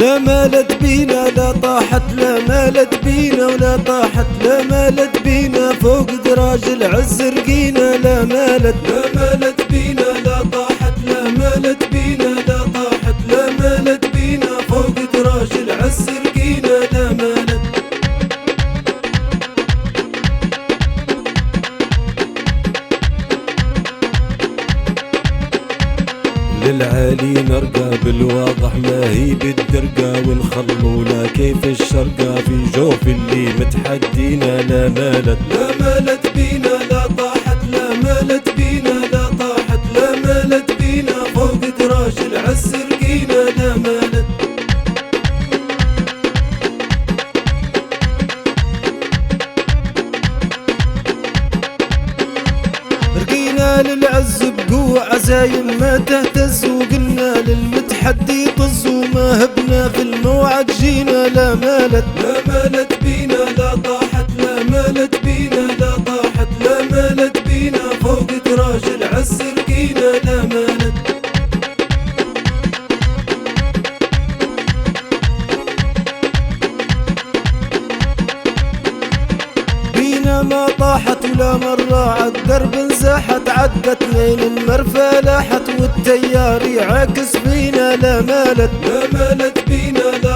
لا مالت بينا لا طاحت، لا مالت بينا ولا طاحت، لا مالت بينا فوق دراج العز رقينا. لا مالت، لا مالت بينا لا طاحت، لا مالت بينا لا طاحت، لا مالت بينا فوق دراج العز رقينا. لا مالت. للعالي نرقى بالواضح ما هي بالدرقة، ونخلونا كيف الشرقة في جوف اللي متحدينا. لا مالت، لا مالت بينا لا طاحت، لا مالت بينا لا طاحت، لا مالت بينا فوق دراج العز رقينا. لا مالت. رقينا للعز بقوة عزايم ما تهتز، وقلنا للمتحدي طز وما هبنا في الموعد جينا. لا مالت، لا مالت بينا لا طاحت، لا مالت بينا لا طاحت، لا مالت بينا فوق دراج العز رقينا. لا مالت. بينا ما طاحت ولا مرة عالدرب انزاحت، عدت لين المرفى لاحت والتيار يعاكس فينا. لا مالت، لا مالت بينا لا